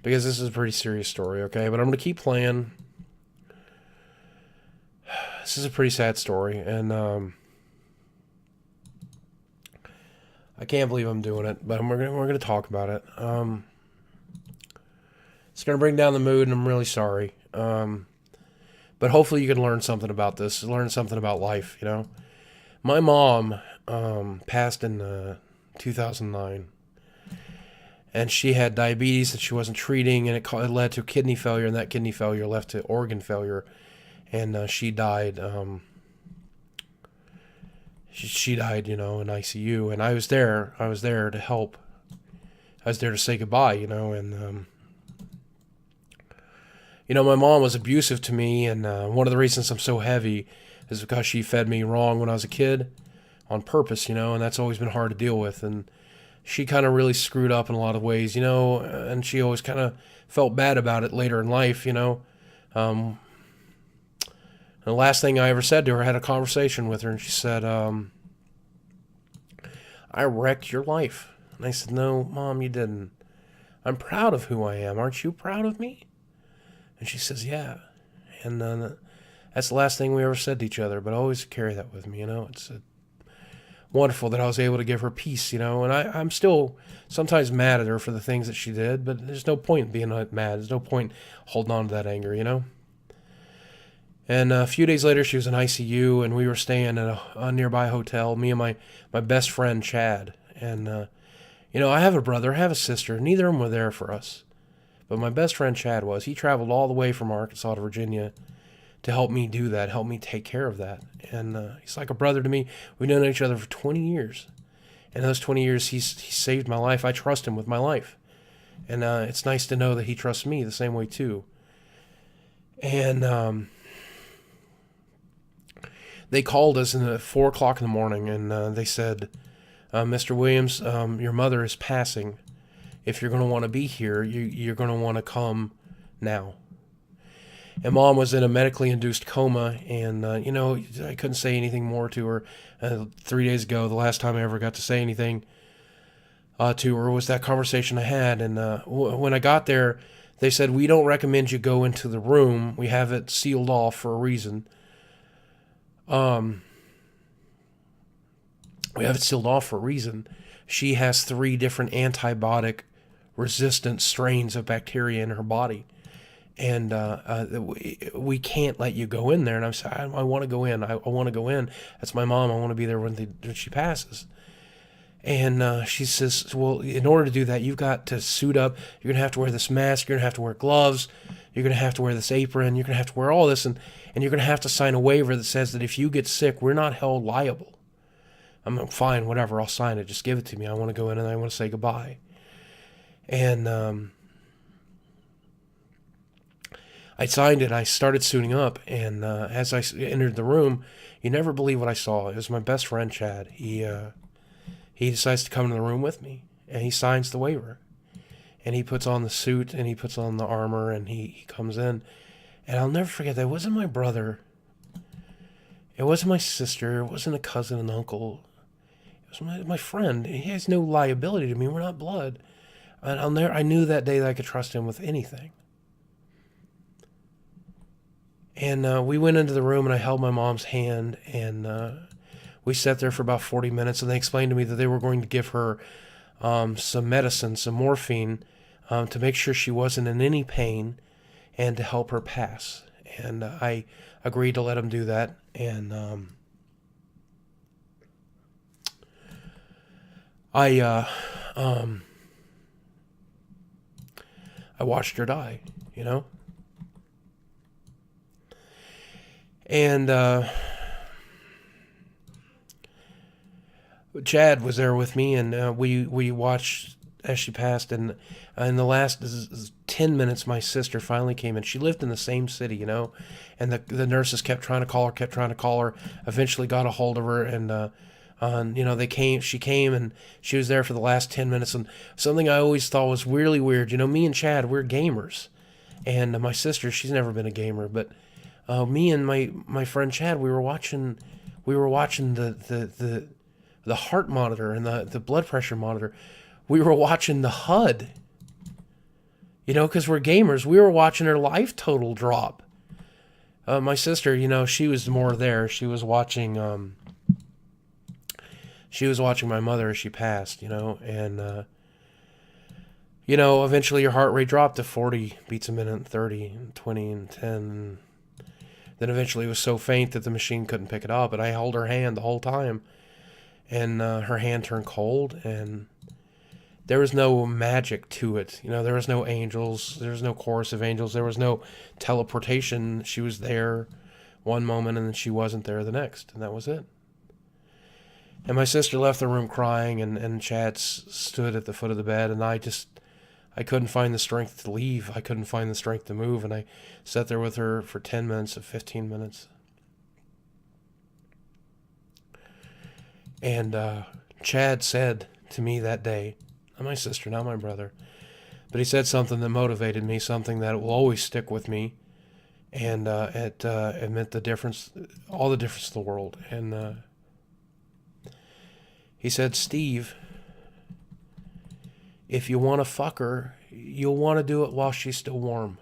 Because this is a pretty serious story, okay? But I'm going to keep playing. This is a pretty sad story, and I can't believe I'm doing it, but we're gonna talk about it. It's gonna bring down the mood, and I'm really sorry. But hopefully you can learn something about this, learn something about life. You know, my mom passed in 2009, and she had diabetes that she wasn't treating, and it led to kidney failure, and that kidney failure led to organ failure, and she died. She died, you know, in ICU, and I was there. I was there to help. I was there to say goodbye, you know, and you know, my mom was abusive to me, and one of the reasons I'm so heavy is because she fed me wrong when I was a kid, on purpose, you know, and that's always been hard to deal with, and she kind of really screwed up in a lot of ways, you know, and she always kind of felt bad about it later in life, you know. The last thing I ever said to her, I had a conversation with her, and she said, I wrecked your life. And I said, no, Mom, you didn't. I'm proud of who I am. Aren't you proud of me? And she says, yeah. And that's the last thing we ever said to each other, but I always carry that with me, you know. It's wonderful that I was able to give her peace, you know. And I'm still sometimes mad at her for the things that she did, but there's no point in being mad. There's no point holding on to that anger, you know. And a few days later, she was in ICU, and we were staying at a nearby hotel, me and my best friend, Chad. And, you know, I have a brother, I have a sister. Neither of them were there for us. But my best friend, Chad, was. He traveled all the way from Arkansas to Virginia to help me do that, help me take care of that. And he's like a brother to me. We've known each other for 20 years. And those 20 years, he saved my life. I trust him with my life. And it's nice to know that he trusts me the same way, too. And they called us at 4 o'clock in the morning, and they said, Mr. Williams, your mother is passing. If you're going to want to be here, you're going to want to come now. And Mom was in a medically induced coma, and, you know, I couldn't say anything more to her. 3 days ago, the last time I ever got to say anything to her was that conversation I had. And when I got there, they said, we don't recommend you go into the room. We have it sealed off for a reason. We have it sealed off for a reason. She has 3 different antibiotic resistant strains of bacteria in her body. And we can't let you go in there. And I'm saying, I want to go in. I want to go in. That's my mom. I want to be there when she passes. And she says, well, in order to do that, you've got to suit up. You're going to have to wear this mask. You're going to have to wear gloves. You're going to have to wear this apron. You're going to have to wear all this. And you're going to have to sign a waiver that says that if you get sick, we're not held liable. I'm fine, whatever. I'll sign it. Just give it to me. I want to go in and I want to say goodbye. And I signed it. I started suiting up. And as I entered the room, you never believe what I saw. It was my best friend, Chad. He decides to come in the room with me. And he signs the waiver. And he puts on the suit and he puts on the armor and he comes in. And I'll never forget that. It wasn't my brother. It wasn't my sister. It wasn't a cousin and uncle. It was my friend. He has no liability to me. We're not blood. And I knew that day that I could trust him with anything. And we went into the room and I held my mom's hand and we sat there for about 40 minutes and they explained to me that they were going to give her some medicine, some morphine, to make sure she wasn't in any pain and to help her pass. And I agreed to let them do that. And I watched her die, you know? And Chad was there with me, and we watched as she passed. And in the last 10 minutes, my sister finally came in. She lived in the same city, you know, and the nurses kept trying to call her, eventually got a hold of her, and you know, she came, and she was there for the last 10 minutes. And something I always thought was really weird, you know, me and Chad, we're gamers, and my sister, she's never been a gamer, but me and my friend Chad, we were watching the heart monitor and the blood pressure monitor. we were watching the HUD. You know, because we're gamers. We were watching her life total drop. My sister, you know, she was more there. She was watching my mother as she passed, you know, and you know, eventually your heart rate dropped to 40 beats a minute, 30, and 20, and 10. And then eventually it was so faint that the machine couldn't pick it up. And I held her hand the whole time. And her hand turned cold. And there was no magic to it. You know, there was no angels. There was no chorus of angels. There was no teleportation. She was there one moment and then she wasn't there the next. And that was it. And my sister left the room crying, and Chad stood at the foot of the bed, and I couldn't find the strength to leave. I couldn't find the strength to move, and I sat there with her for 10 minutes or 15 minutes. And Chad said to me that day, not my sister, not my brother, but he said something that motivated me, something that will always stick with me, and it meant the difference, all the difference in the world. And he said, Steve, if you want to fuck her, you'll want to do it while she's still warm.